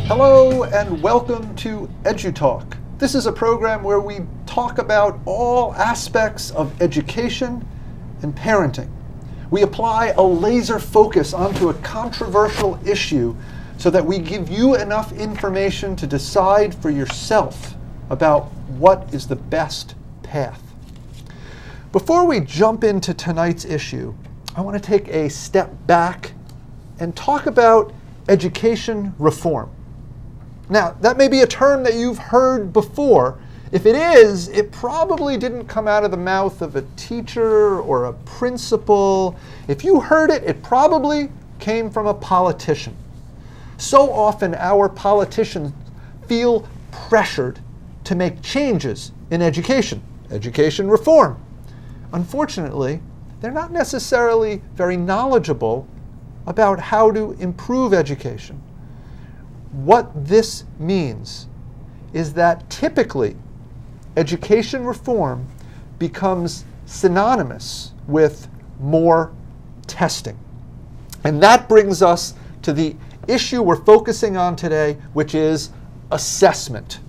Hello and welcome to EduTalk. This is a program where we talk about all aspects of education and parenting. We apply a laser focus onto a controversial issue so that we give you enough information to decide for yourself about what is the best path. Before we jump into tonight's issue, I want to take a step back and talk about education reform. Now, that may be a term that you've heard before. If it is, it probably didn't come out of the mouth of a teacher or a principal. If you heard it, it probably came from a politician. So often our politicians feel pressured to make changes in education reform. Unfortunately, they're not necessarily very knowledgeable about how to improve education. What this means is that typically education reform becomes synonymous with more testing. And that brings us to the issue we're focusing on today, which is assessment.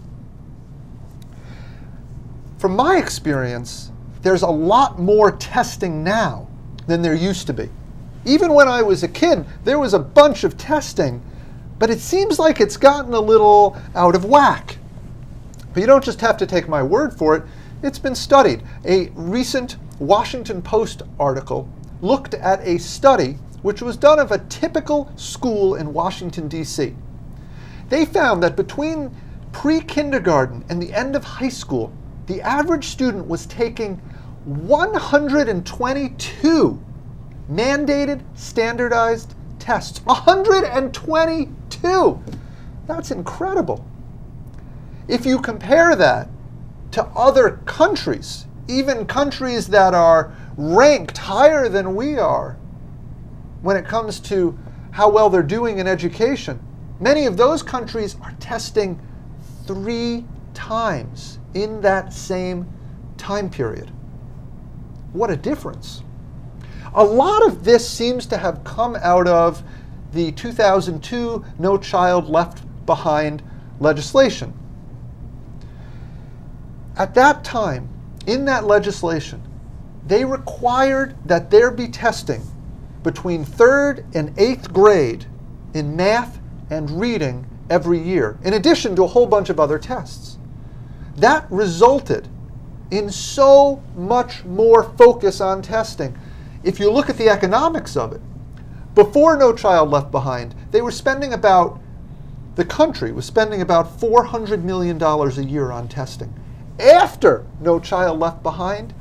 From my experience, there's a lot more testing now than there used to be. Even when I was a kid, there was a bunch of testing, but it seems like it's gotten a little out of whack. But you don't just have to take my word for it. It's been studied. A recent Washington Post article looked at a study which was done of a typical school in Washington, D.C. They found that between pre-kindergarten and the end of high school, the average student was taking 122 mandated standardized tests. 122! That's incredible. If you compare that to other countries, even countries that are ranked higher than we are when it comes to how well they're doing in education, many of those countries are testing 3 times in that same time period. What a difference. A lot of this seems to have come out of the 2002 No Child Left Behind legislation. At that time, in that legislation, they required that there be testing between 3rd and 8th grade in math and reading every year, in addition to a whole bunch of other tests. That resulted in so much more focus on testing. If you look at the economics of it, before No Child Left Behind, the country was spending about $400 million a year on testing. After No Child Left Behind,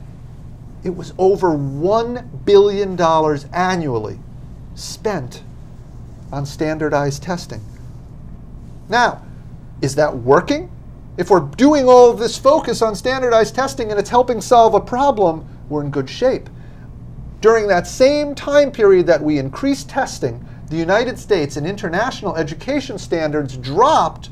it was over $1 billion annually spent on standardized testing. Now, is that working? If we're doing all of this focus on standardized testing and it's helping solve a problem, we're in good shape. During that same time period that we increased testing, the United States and international education standards dropped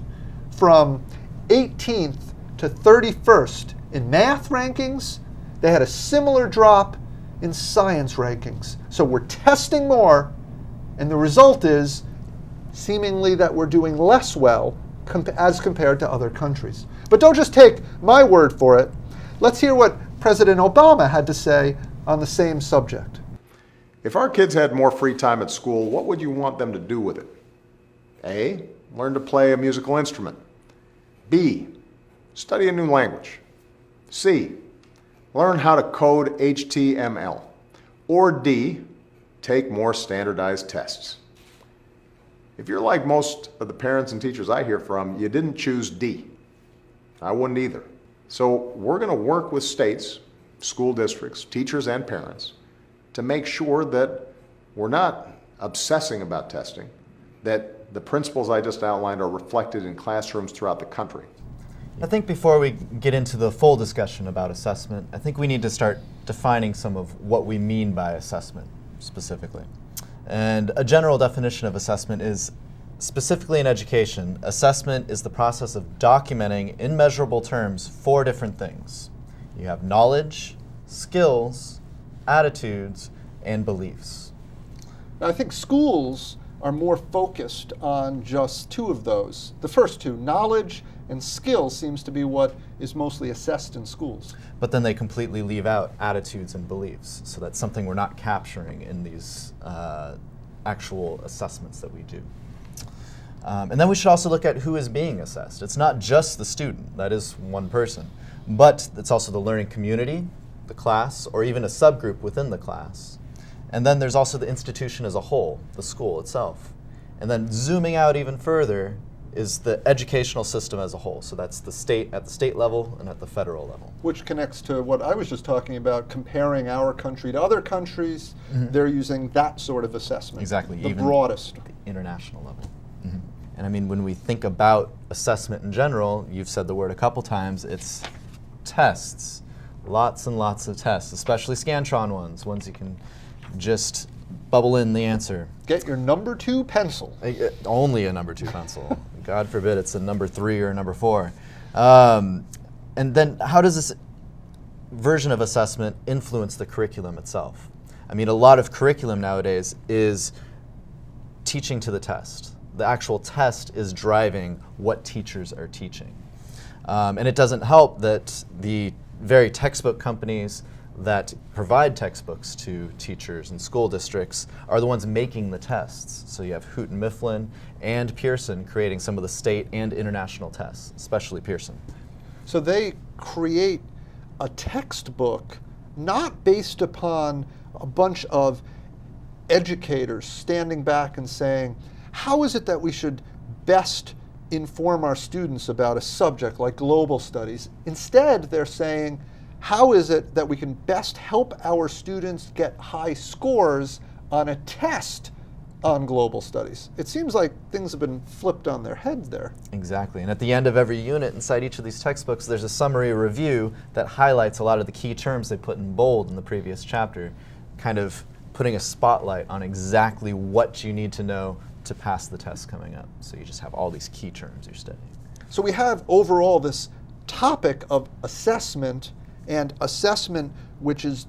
from 18th to 31st in math rankings. They had a similar drop in science rankings. So we're testing more, and the result is seemingly that we're doing less well as compared to other countries. But don't just take my word for it. Let's hear what President Obama had to say on the same subject. If our kids had more free time at school, what would you want them to do with it? A, learn to play a musical instrument. B, study a new language. C, learn how to code HTML. Or D, take more standardized tests. If you're like most of the parents and teachers I hear from, you didn't choose D. I wouldn't either. So we're going to work with states, school districts, teachers, and parents to make sure that we're not obsessing about testing, that the principles I just outlined are reflected in classrooms throughout the country. I think before we get into the full discussion about assessment, I think we need to start defining some of what we mean by assessment specifically. And a general definition of assessment is, specifically in education, assessment is the process of documenting in measurable terms 4 different things. You have knowledge, skills, attitudes, and beliefs. Now, I think schools are more focused on just two of those. The first two, knowledge and skill, seems to be what is mostly assessed in schools. But then they completely leave out attitudes and beliefs, so that's something we're not capturing in these actual assessments that we do. And then we should also look at who is being assessed. It's not just the student, that is one person, but it's also the learning community, the class, or even a subgroup within the class. And then there's also the institution as a whole, the school itself. And then zooming out even further is the educational system as a whole. So that's the state at the state level and at the federal level. Which connects to what I was just talking about, comparing our country to other countries. They're using that sort of assessment. Exactly. The even broadest. at the international level. And I mean, when we think about assessment in general, you've said the word a couple times, it's tests. Lots and lots of tests, especially Scantron ones you can just bubble in the answer. Get your number 2 pencil. Only a number 2 pencil. God forbid it's a number 3 or a number 4. And then how does this version of assessment influence the curriculum itself? I mean, a lot of curriculum nowadays is teaching to the test. The actual test is driving what teachers are teaching. And it doesn't help that the very textbook companies that provide textbooks to teachers and school districts are the ones making the tests. So you have Hoot and Mifflin and Pearson creating some of the state and international tests, especially Pearson. So they create a textbook not based upon a bunch of educators standing back and saying, how is it that we should best inform our students about a subject like global studies? Instead, they're saying, how is it that we can best help our students get high scores on a test on global studies? It seems like things have been flipped on their heads there. Exactly. And at the end of every unit inside each of these textbooks, there's a summary review that highlights a lot of the key terms they put in bold in the previous chapter, kind of putting a spotlight on exactly what you need to know to pass the test coming up. So you just have all these key terms you're studying. So we have overall this topic of assessment, and assessment which is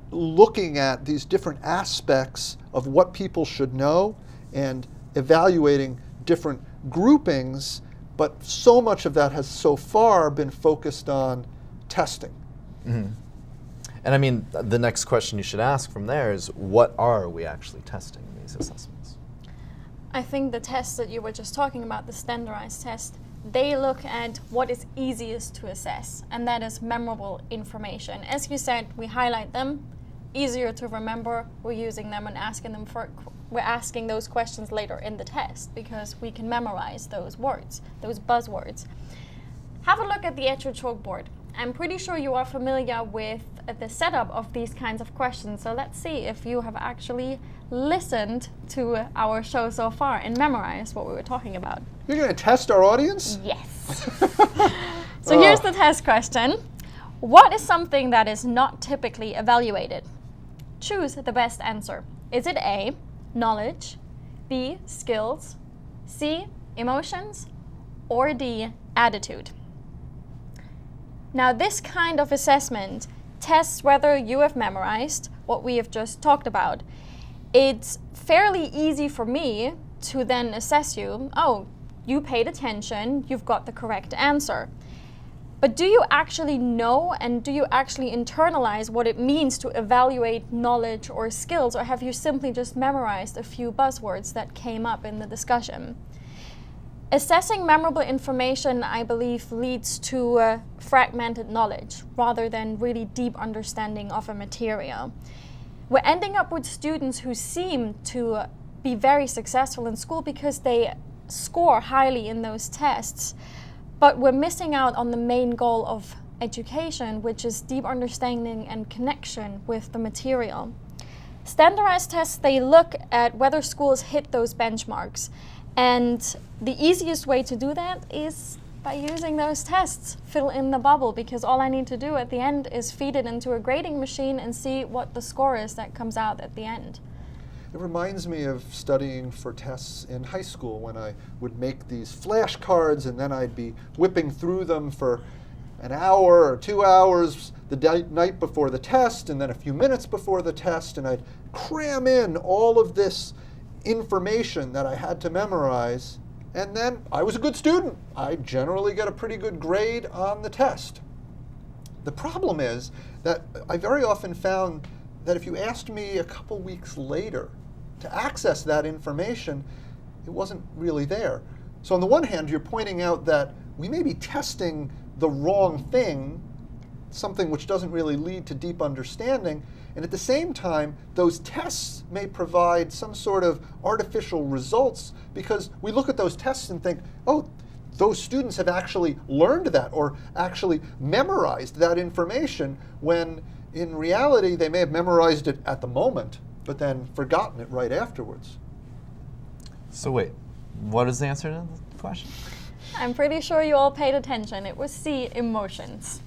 looking at these different aspects of what people should know and evaluating different groupings, but so much of that has so far been focused on testing. And I mean, the next question you should ask from there is, what are we actually testing in these assessments? I think the tests that you were just talking about, the standardized test, they look at what is easiest to assess, and that is memorable information. As you said, we highlight them, easier to remember, we're using them and we're asking those questions later in the test because we can memorize those words, those buzzwords. Have a look at the chalkboard. I'm pretty sure you are familiar with the setup of these kinds of questions, so let's see if you have actually listened to our show so far and memorized what we were talking about. You're going to test our audience? Yes. So here's the test question. What is something that is not typically evaluated? Choose the best answer. Is it A, knowledge, B, skills, C, emotions, or D, attitude? Now, this kind of assessment tests whether you have memorized what we have just talked about. It's fairly easy for me to then assess you. Oh, you paid attention, you've got the correct answer. But do you actually know and do you actually internalize what it means to evaluate knowledge or skills, or have you simply just memorized a few buzzwords that came up in the discussion? Assessing memorable information, I believe, leads to fragmented knowledge rather than really deep understanding of a material. We're ending up with students who seem to be very successful in school because they score highly in those tests, but we're missing out on the main goal of education, which is deep understanding and connection with the material. Standardized tests, they look at whether schools hit those benchmarks. And the easiest way to do that is by using those tests. Fill in the bubble, because all I need to do at the end is feed it into a grading machine and see what the score is that comes out at the end. It reminds me of studying for tests in high school when I would make these flashcards and then I'd be whipping through them for an hour or 2 hours the night before the test and then a few minutes before the test, and I'd cram in all of this information that I had to memorize, and then I was a good student. I generally get a pretty good grade on the test. The problem is that I very often found that if you asked me a couple weeks later to access that information, it wasn't really there. So on the one hand, you're pointing out that we may be testing the wrong thing, something which doesn't really lead to deep understanding, and at the same time, those tests may provide some sort of artificial results because we look at those tests and think, oh, those students have actually learned that or actually memorized that information, when in reality they may have memorized it at the moment, but then forgotten it right afterwards. So wait, what is the answer to the question? I'm pretty sure you all paid attention. It was C, emotions.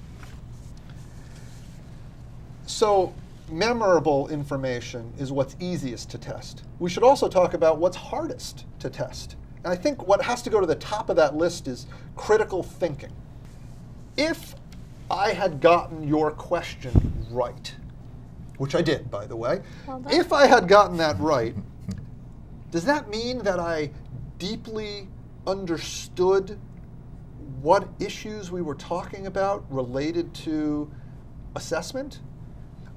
So memorable information is what's easiest to test. We should also talk about what's hardest to test. And I think what has to go to the top of that list is critical thinking. If I had gotten your question right, which I did, by the way, Well done. if I had gotten that right, does that mean that I deeply understood what issues we were talking about related to assessment?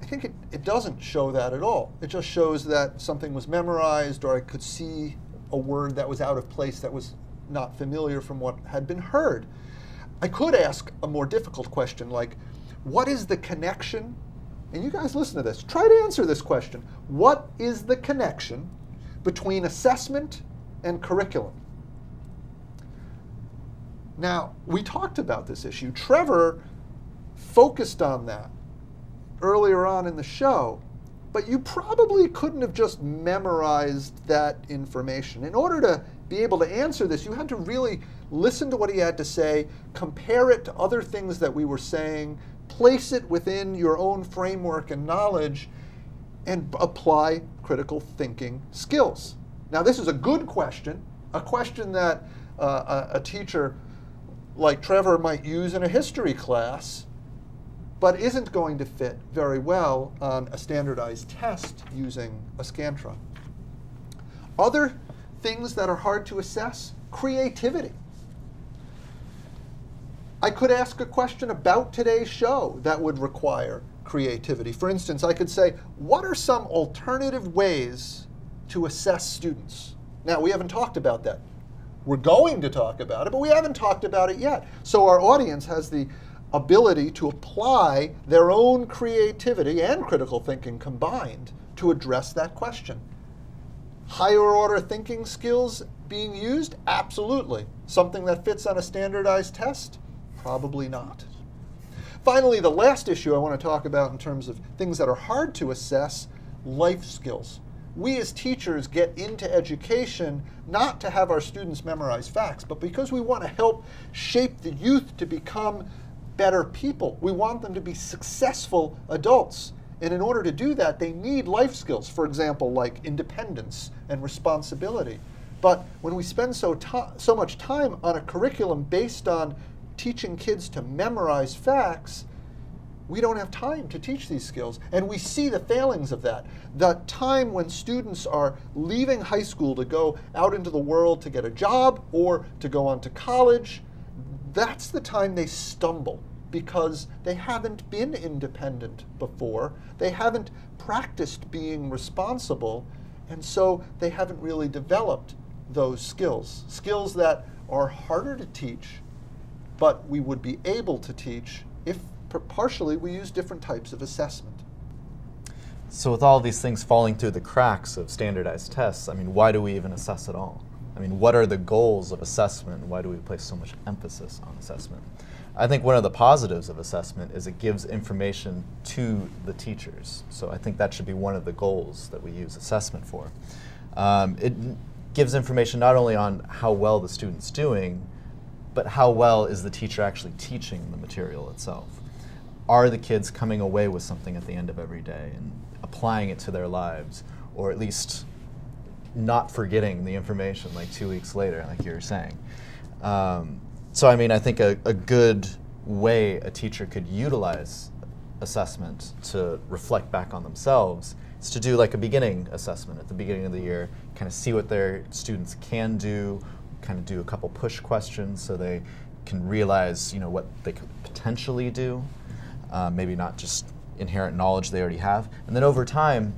I think it doesn't show that at all. It just shows that something was memorized, or I could see a word that was out of place, that was not familiar from what had been heard. I could ask a more difficult question like, what is the connection? And you guys listen to this. Try to answer this question. What is the connection between assessment and curriculum? Now, we talked about this issue. Trevor focused on that earlier on in the show, but you probably couldn't have just memorized that information. In order to be able to answer this, you had to really listen to what he had to say, compare it to other things that we were saying, place it within your own framework and knowledge, and apply critical thinking skills. Now, this is a good question, a question that a teacher like Trevor might use in a history class, but isn't going to fit very well on a standardized test using a Scantron. Other things that are hard to assess: creativity. I could ask a question about today's show that would require creativity. For instance, I could say, what are some alternative ways to assess students? Now, we haven't talked about that. We're going to talk about it, but we haven't talked about it yet. So our audience has the ability to apply their own creativity and critical thinking combined to address that question. Higher order thinking skills being used? Absolutely. Something that fits on a standardized test? Probably not. Finally, the last issue I want to talk about in terms of things that are hard to assess: life skills. We as teachers get into education not to have our students memorize facts, but because we want to help shape the youth to become better people. We want them to be successful adults. And in order to do that, they need life skills, for example, like independence and responsibility. But when we spend so much time on a curriculum based on teaching kids to memorize facts, we don't have time to teach these skills. And we see the failings of that. The time when students are leaving high school to go out into the world to get a job or to go on to college, that's the time they stumble, because they haven't been independent before. They haven't practiced being responsible, and so they haven't really developed those skills. Skills that are harder to teach, but we would be able to teach if partially we use different types of assessment. So with all these things falling through the cracks of standardized tests, I mean, why do we even assess at all? I mean, what are the goals of assessment? Why do we place so much emphasis on assessment? I think one of the positives of assessment is it gives information to the teachers. So I think that should be one of the goals that we use assessment for. It gives information not only on how well the student's doing, but how well is the teacher actually teaching the material itself. Are the kids coming away with something at the end of every day and applying it to their lives, or at least not forgetting the information like 2 weeks later, like you were saying. So I mean, I think a good way a teacher could utilize assessment to reflect back on themselves is is to do like a beginning assessment at the beginning of the year, kind of see what their students can do, kind of do a couple push questions so they can realize, what they could potentially do, maybe not just inherent knowledge they already have, and then over time,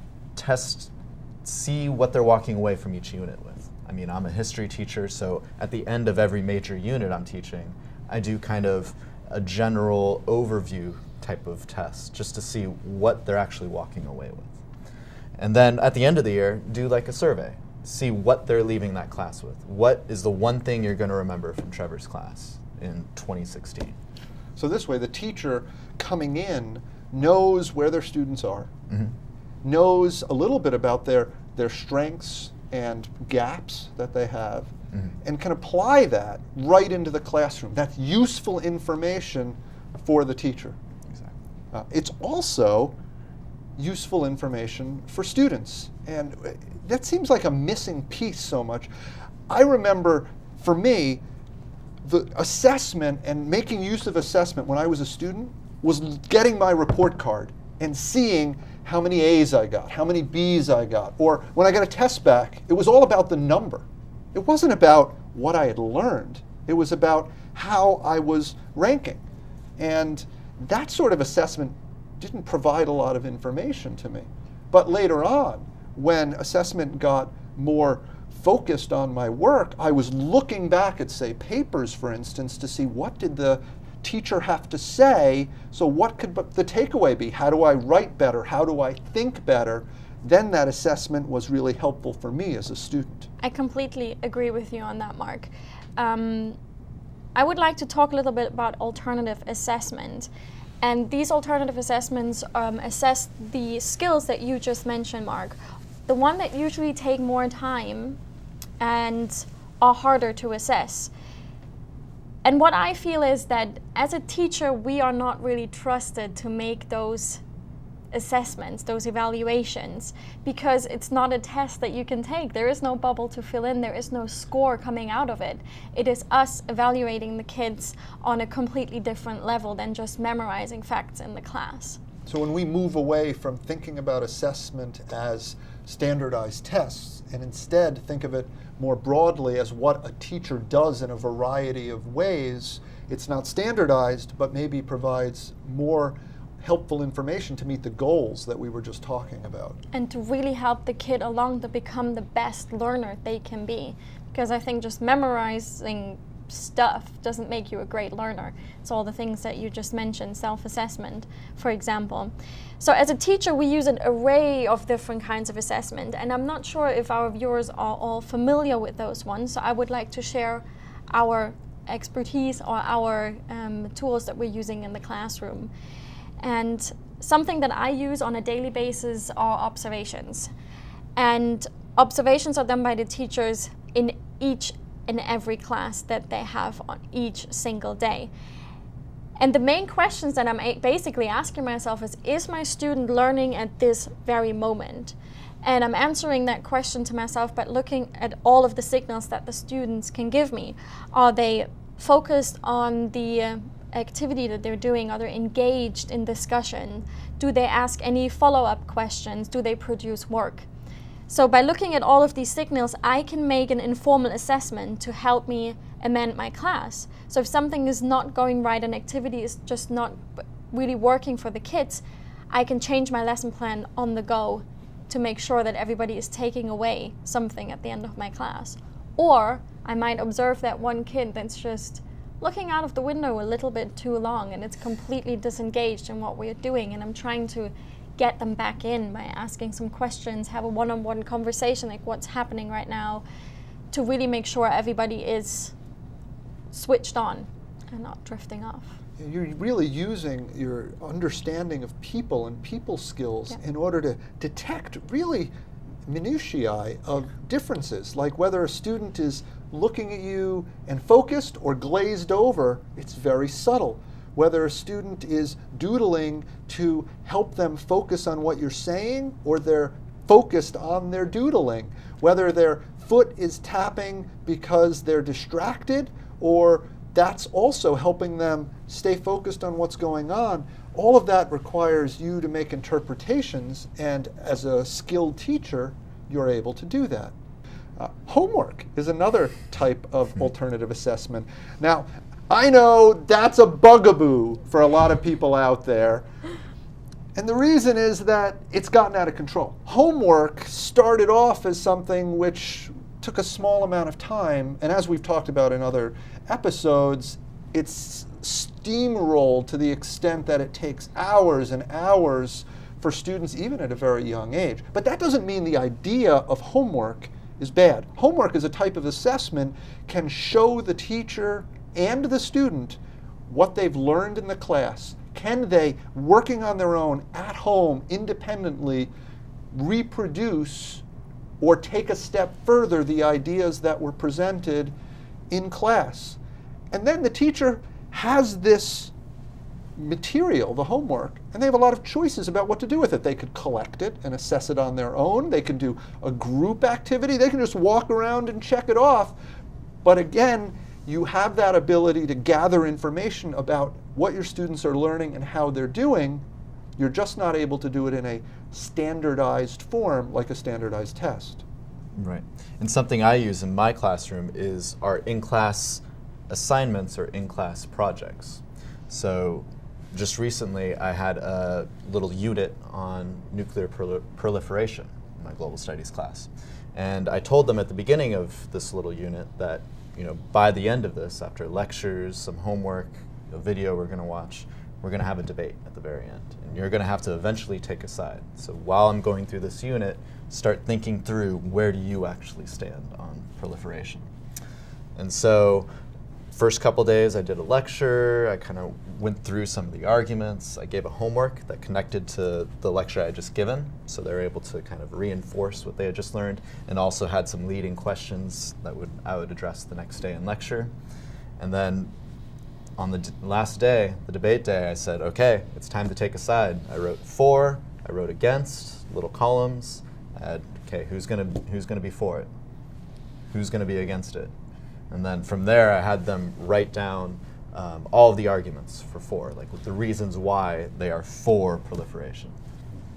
see what they're walking away from each unit with. I mean, I'm a history teacher, so at the end of every major unit I'm teaching, I do kind of a general overview type of test just to see what they're actually walking away with. And then at the end of the year, do like a survey. See what they're leaving that class with. What is the one thing you're going to remember from Trevor's class in 2016? So this way, the teacher coming in knows where their students are, knows a little bit about their strengths and gaps that they have, and can apply that right into the classroom. That's useful information for the teacher. Exactly. It's also useful information for students, and that seems like a missing piece so much. I remember, for me, the assessment and making use of assessment when I was a student was getting my report card and seeing how many A's I got, how many B's I got, or when I got a test back, it was all about the number. It wasn't about what I had learned. It was about how I was ranking. And that sort of assessment didn't provide a lot of information to me. But later on, when assessment got more focused on my work, I was looking back at, say, papers, for instance, to see what did the teacher have to say, so what could the takeaway be? How do I write better? How do I think better? Then that assessment was really helpful for me as a student. I completely agree with you on that, Mark. I would like to talk a little bit about alternative assessment. And these alternative assessments assess the skills that you just mentioned, Mark. The one that usually take more time and are harder to assess. And what I feel is that as a teacher, we are not really trusted to make those assessments, those evaluations, because it's not a test that you can take. There is no bubble to fill in. There is no score coming out of it. It is us evaluating the kids on a completely different level than just memorizing facts in the class. So when we move away from thinking about assessment as standardized tests and instead think of it more broadly as what a teacher does in a variety of ways, it's not standardized, but maybe provides more helpful information to meet the goals that we were just talking about. And to really help the kid along to become the best learner they can be. Because I think just memorizing stuff doesn't make you a great learner. It's all the things that you just mentioned, self-assessment, for example. So as a teacher, we use an array of different kinds of assessment, and I'm not sure if our viewers are all familiar with those ones, so I would like to share our expertise or our tools that we're using in the classroom. And something that I use on a daily basis are observations. And observations are done by the teachers in each and every class that they have on each single day. And the main questions that I'm basically asking myself is my student learning at this very moment? And I'm answering that question to myself by looking at all of the signals that the students can give me. Are they focused on the activity that they're doing? Are they engaged in discussion? Do they ask any follow-up questions? Do they produce work? So by looking at all of these signals, I can make an informal assessment to help me amend my class. So if something is not going right, an activity is just not really working for the kids, I can change my lesson plan on the go to make sure that everybody is taking away something at the end of my class. Or I might observe that one kid that's just looking out of the window a little bit too long and it's completely disengaged in what we're doing, and I'm trying to get them back in by asking some questions, have a one-on-one conversation like what's happening right now, to really make sure everybody is switched on and not drifting off. You're really using your understanding of people and people skills in order to detect really minutiae of differences, like whether a student is looking at you and focused or glazed over. It's very subtle. Whether a student is doodling to help them focus on what you're saying or they're focused on their doodling. Whether their foot is tapping because they're distracted or that's also helping them stay focused on what's going on. all of that requires you to make interpretations, and as a skilled teacher, you're able to do that. Homework is another type of alternative assessment. Now, I know that's a bugaboo for a lot of people out there. And the reason is that it's gotten out of control. Homework started off as something which took a small amount of time, and as we've talked about in other episodes, it's steamrolled to the extent that it takes hours and hours for students, even at a very young age. But that doesn't mean the idea of homework is bad. Homework as a type of assessment can show the teacher and the student what they've learned in the class. Can they, working on their own, at home, independently, reproduce or take a step further the ideas that were presented in class? And then the teacher has this material, the homework, and they have a lot of choices about what to do with it. They could collect it and assess it on their own. They could do a group activity. They can just walk around and check it off. But again, you have that ability to gather information about what your students are learning and how they're doing. You're just not able to do it in a standardized form like a standardized test. Right. And something I use in my classroom is our in-class assignments or in-class projects. So just recently I had a little unit on nuclear proliferation in my global studies class. And I told them at the beginning of this little unit that, by the end of this, after lectures, some homework, a video we're going to watch, we're going to have a debate at the very end. And you're going to have to eventually take a side. So while I'm going through this unit, start thinking through, where do you actually stand on proliferation? And so first couple days I did a lecture, I kind of went through some of the arguments, I gave a homework that connected to the lecture I had just given, so they're able to kind of reinforce what they had just learned, and also had some leading questions that I would address the next day in lecture. And then on the last day, the debate day, I said, okay, it's time to take a side. I wrote for, I wrote against, little columns. I had, okay, who's gonna be for it? Who's gonna be against it? And then from there, I had them write down all of the arguments for, like with the reasons why they are for proliferation.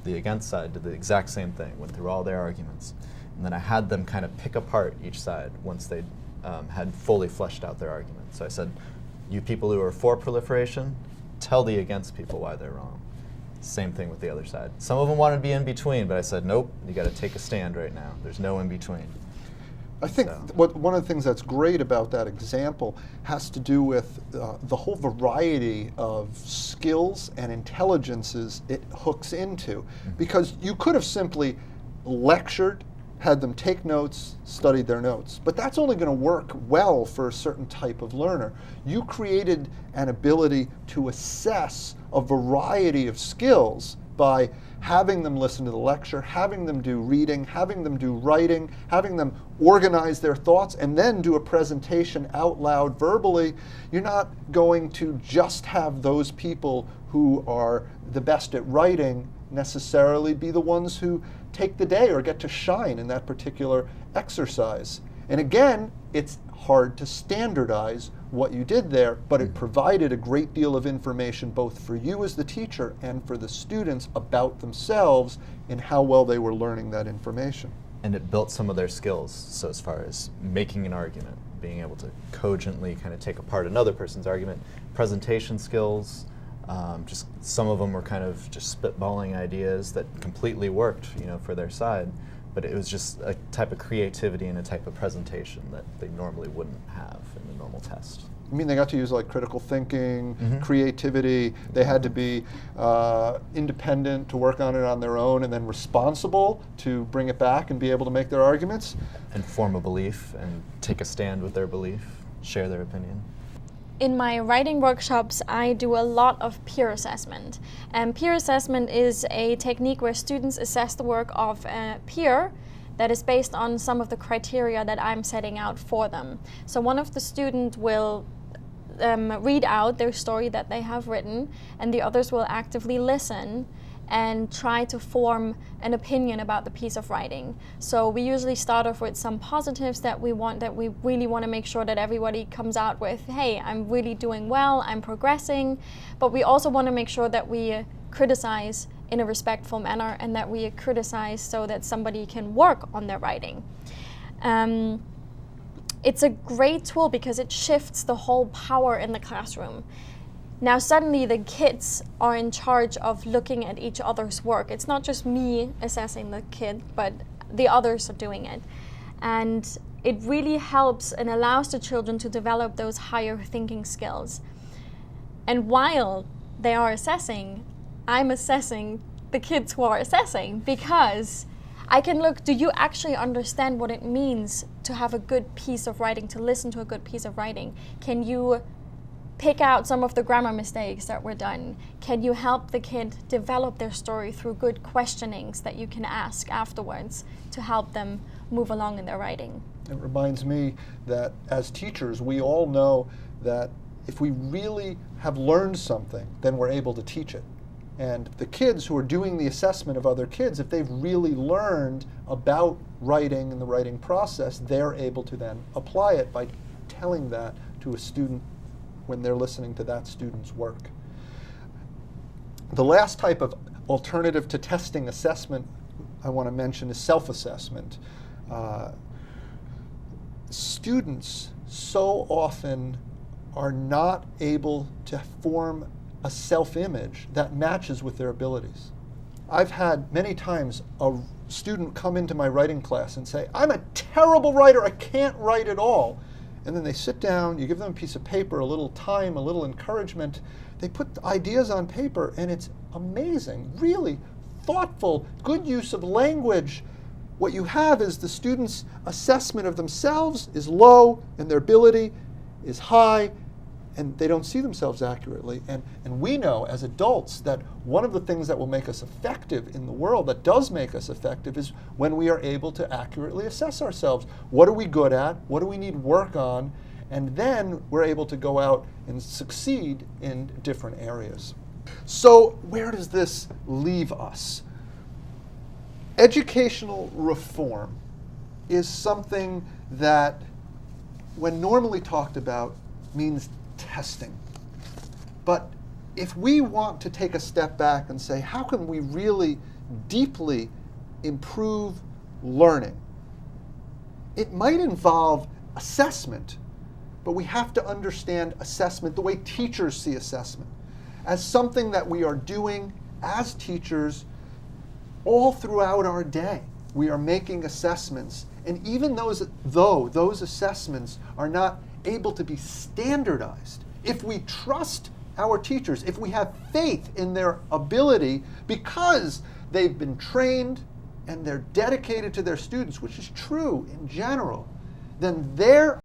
The against side did the exact same thing, went through all their arguments. And then I had them kind of pick apart each side once they had fully fleshed out their argument. So I said, you people who are for proliferation, tell the against people why they're wrong. Same thing with the other side. Some of them wanted to be in between, but I said, nope, you got to take a stand right now. There's no in between. I think one of the things that's great about that example has to do with the whole variety of skills and intelligences it hooks into. Because you could have simply lectured, had them take notes, studied their notes, but that's only going to work well for a certain type of learner. You created an ability to assess a variety of skills by having them listen to the lecture, having them do reading, having them do writing, having them organize their thoughts, and then do a presentation out loud verbally. You're not going to just have those people who are the best at writing necessarily be the ones who take the day or get to shine in that particular exercise. And again, it's hard to standardize what you did there, but it provided a great deal of information both for you as the teacher and for the students about themselves and how well they were learning that information. And it built some of their skills, so as far as making an argument, being able to cogently kind of take apart another person's argument, presentation skills, just some of them were kind of just spitballing ideas that completely worked, for their side. But it was just a type of creativity and a type of presentation that they normally wouldn't have in the normal test. I mean, they got to use like critical thinking, creativity. They had to be independent to work on it on their own, and then responsible to bring it back and be able to make their arguments. And form a belief and take a stand with their belief, share their opinion. In my writing workshops, I do a lot of peer assessment. And peer assessment is a technique where students assess the work of a peer that is based on some of the criteria that I'm setting out for them. So one of the students will read out their story that they have written, and the others will actively listen and try to form an opinion about the piece of writing. So we usually start off with some positives that we really want to make sure that everybody comes out with, hey, I'm really doing well, I'm progressing, but we also want to make sure that we criticize in a respectful manner and that we criticize so that somebody can work on their writing. It's a great tool because it shifts the whole power in the classroom. Now suddenly the kids are in charge of looking at each other's work. It's not just me assessing the kid, but the others are doing it. And it really helps and allows the children to develop those higher thinking skills. And while they are assessing, I'm assessing the kids who are assessing, because I can look, do you actually understand what it means to have a good piece of writing, to listen to a good piece of writing? Can you pick out some of the grammar mistakes that were done? Can you help the kid develop their story through good questionings that you can ask afterwards to help them move along in their writing? It reminds me that as teachers, we all know that if we really have learned something, then we're able to teach it. And the kids who are doing the assessment of other kids, if they've really learned about writing and the writing process, they're able to then apply it by telling that to a student when they're listening to that student's work. The last type of alternative to testing assessment I want to mention is self-assessment. Students so often are not able to form a self-image that matches with their abilities. I've had many times a student come into my writing class and say, I'm a terrible writer, I can't write at all. And then they sit down, you give them a piece of paper, a little time, a little encouragement. They put ideas on paper and it's amazing, really thoughtful, good use of language. What you have is the student's assessment of themselves is low and their ability is high, and they don't see themselves accurately. And we know as adults that one of the things that will make us effective in the world, that does make us effective, is when we are able to accurately assess ourselves. What are we good at? What do we need work on? And then we're able to go out and succeed in different areas. So where does this leave us? Educational reform is something that, when normally talked about, means testing. But if we want to take a step back and say, how can we really deeply improve learning? It might involve assessment, but we have to understand assessment the way teachers see assessment, as something that we are doing as teachers all throughout our day. We are making assessments, and even though those assessments are not able to be standardized, if we trust our teachers, if we have faith in their ability because they've been trained and they're dedicated to their students, which is true in general, then their